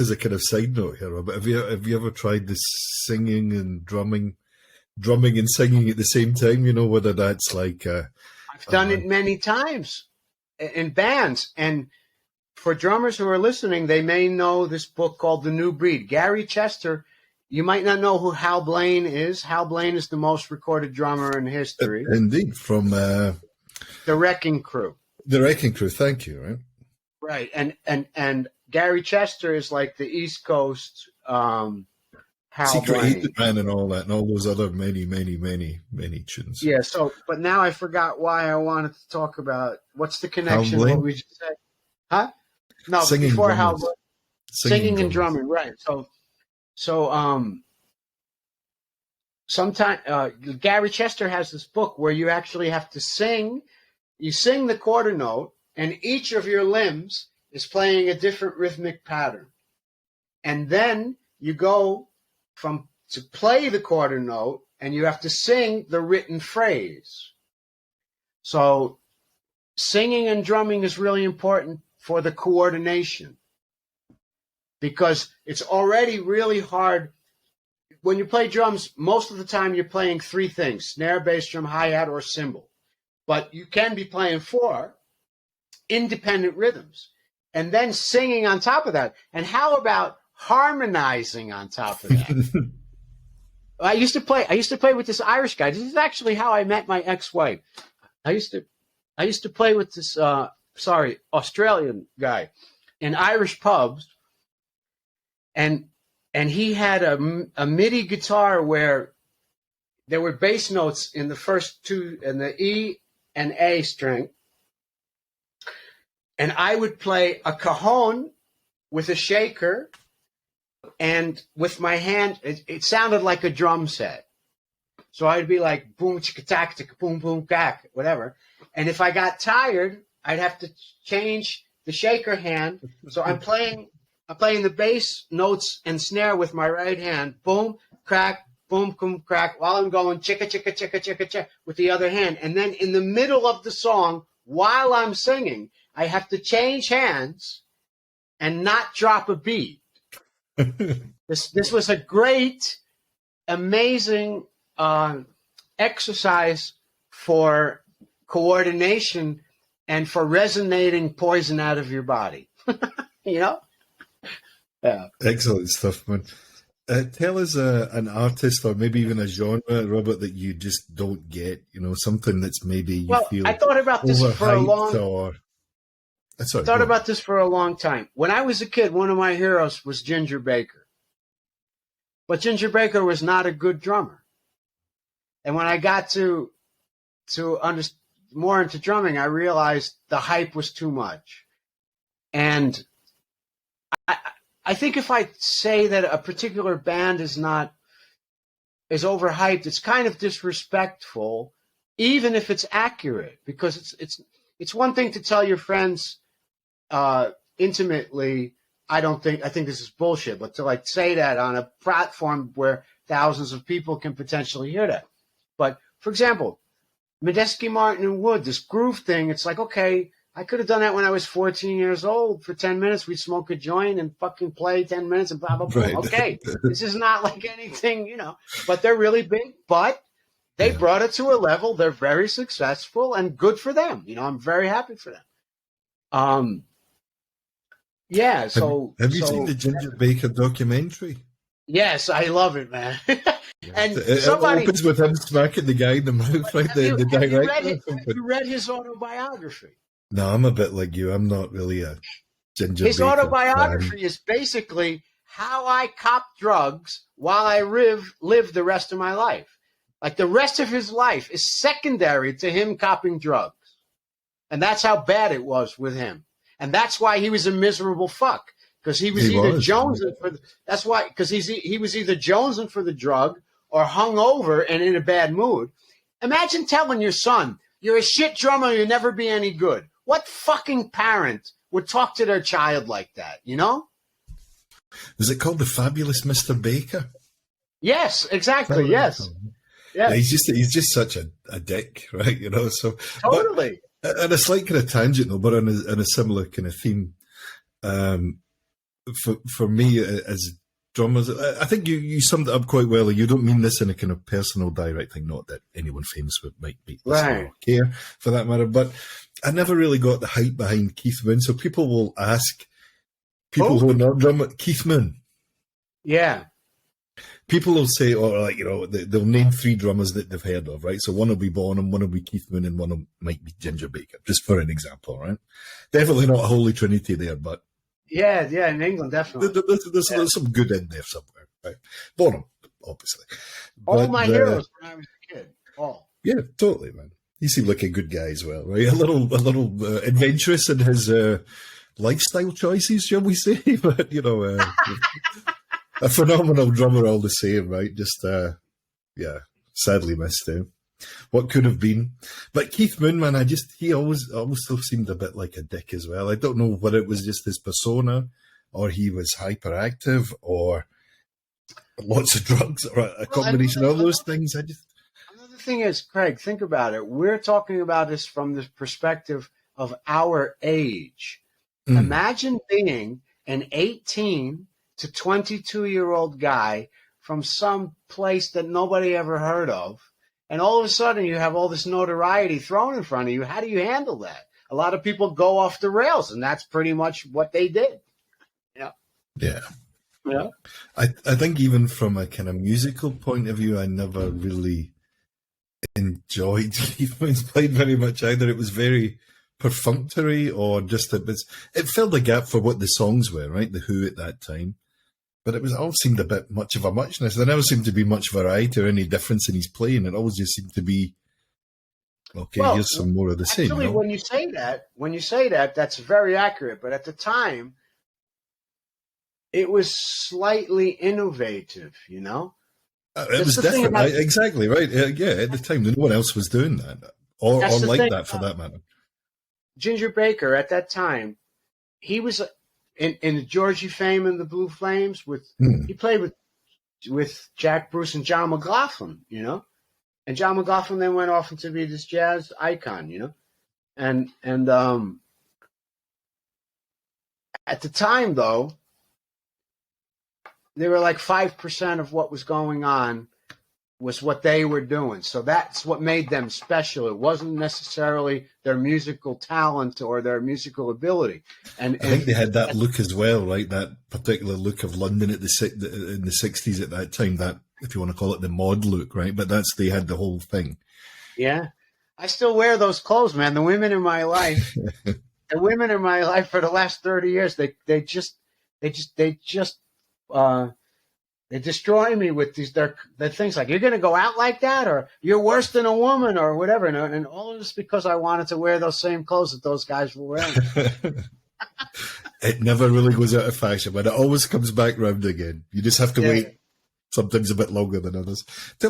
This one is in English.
as a kind of side note here, Robert, have you ever tried this singing and drumming and singing at the same time? You know, whether that's like I've done it many times in bands. And for drummers who are listening, they may know this book called The New Breed. Gary Chester, you might not know who Hal Blaine is. Hal Blaine is the most recorded drummer in history. Indeed, from The Wrecking Crew. The Wrecking Crew, thank you. Right. And Gary Chester is like the East Coast Hal Secret Blaine. Agent Man and all that, and all those other many tunes. Yeah, so, but now I forgot why I wanted to talk about, what's the connection, Hal Blaine? what we just said? Huh? No, Singing before drummers. Hal Blaine. Singing and drummers. drumming, right. So sometimes Gary Chester has this book where you actually have to sing. You sing the quarter note, and each of your limbs is playing a different rhythmic pattern. And then you go to play the quarter note, and you have to sing the written phrase. So singing and drumming is really important for the coordination, because it's already really hard. When you play drums, most of the time you're playing three things: snare, bass drum, hi-hat, or cymbal. But you can be playing four independent rhythms and then singing on top of that. And how about harmonizing on top of that? I used to play with this Irish guy. This is actually how I met my ex-wife. I used to play with this Australian guy in Irish pubs, and he had a MIDI guitar where there were bass notes in the first two, and the E and A string, and I would play a cajon with a shaker, and with my hand, it sounded like a drum set. So I'd be like boom chicka tack chicka boom boom cack, whatever. And if I got tired, I'd have to change the shaker hand. So I'm playing the bass notes and snare with my right hand, boom, crack, boom, boom, crack, while I'm going chicka chicka chicka chicka chicka with the other hand. And then in the middle of the song, while I'm singing, I have to change hands and not drop a beat. This was a great, amazing exercise for coordination and for resonating poison out of your body. You know? Yeah. Excellent stuff, man. Tell us an artist or maybe even a genre, Robert, that you just don't get. You know, something that's maybe you feel I thought about this for a long time. When I was a kid, one of my heroes was Ginger Baker. But Ginger Baker was not a good drummer. And when I got to understand more into drumming, I realized the hype was too much. And I think if I say that a particular band is overhyped, it's kind of disrespectful, even if it's accurate, because it's one thing to tell your friends intimately, I think this is bullshit, but to like say that on a platform where thousands of people can potentially hear that. But for example, Medeski, Martin, and Wood, this groove thing, it's like, okay, I could have done that when I was 14 years old. For 10 minutes, we'd smoke a joint and fucking play 10 minutes and blah, blah, blah. Right. Okay, this is not like anything, you know, but they're really big, but they brought it to a level. They're very successful and good for them. You know, I'm very happy for them. Yeah, so... Have you seen the Ginger Baker documentary? Yes, I love it, man. And it opens with him smacking the guy in the mouth, right? The director. Have you read his autobiography? No, I'm a bit like you. I'm not really a Ginger His Baker autobiography fan. is basically how I copped drugs while I lived the rest of my life. Like the rest of his life is secondary to him copping drugs. And that's how bad it was with him. And that's why he was a miserable fuck. Because he was either jonesing for he was either jonesing for the drug or hungover and in a bad mood. Imagine telling your son, "You're a shit drummer, you'll never be any good." What fucking parent would talk to their child like that, you know? Was it called The Fabulous Mr. Baker? Yes, exactly, yes. Yeah, he's just such a dick, right? You know, so totally. And a slight kind of tangent, though, but on a similar kind of theme. for me as drummers, I think you summed it up quite well. You don't mean this in a kind of personal, direct thing. Not that anyone famous might be listening or care for that matter, but I never really got the hype behind Keith Moon. So people will ask people who are not drummers, Keith Moon. Yeah. People will say, or like, you know, they'll name 3 drummers that they've heard of, right? So one will be Bonham, one will be Keith Moon, and one might be Ginger Baker, just for an example, right? Definitely not a holy trinity there, but yeah, in England, definitely. There's some good in there somewhere, right? Bonham, obviously. All my heroes when I was a kid. All. Yeah, totally, man. He seemed like a good guy as well, right? A little adventurous in his lifestyle choices, shall we say? But you know, a phenomenal drummer all the same, right? Just sadly missed him. What could have been. But Keith Moon, man, he always still seemed a bit like a dick as well. I don't know whether it was just his persona or he was hyperactive or lots of drugs or a combination of those things. Another thing is, Craig, think about it. We're talking about this from the perspective of our age. Imagine being an 18 to 22-year-old guy from some place that nobody ever heard of. And all of a sudden, you have all this notoriety thrown in front of you. How do you handle that? A lot of people go off the rails, and that's pretty much what they did. Yeah. Yeah. I think even from a kind of musical point of view, I never really enjoyed Keith Moon's playing very much either. It was very perfunctory, or just it filled the gap for what the songs were, right? The Who at that time. But it all seemed a bit much of a muchness. There never seemed to be much variety or any difference in his playing. It always just seemed to be, okay, here's some more of the same. Actually, when you say that, that's very accurate. But at the time, it was slightly innovative, you know? It was different, right? Exactly, right? Yeah, at the time, no one else was doing that. Or like that, for that matter. Ginger Baker, at that time, he was... In the Georgie fame and the Blue Flames, he played with Jack Bruce and John McLaughlin, you know, and John McLaughlin then went off into be this jazz icon, you know, and at the time though, they were like 5% of what was going on was what they were doing. So that's what made them special. It wasn't necessarily their musical talent or their musical ability. And I think they had that look as well, right? That particular look of London in the 60s at that time, that, if you want to call it the mod look, right? But they had the whole thing. Yeah. I still wear those clothes, man. The women in my life, for the last 30 years, they destroy me with these their things like, you're going to go out like that, or you're worse than a woman, or whatever. And all of this because I wanted to wear those same clothes that those guys were wearing. It never really goes out of fashion, but it always comes back round again. You just have to wait sometimes a bit longer than others.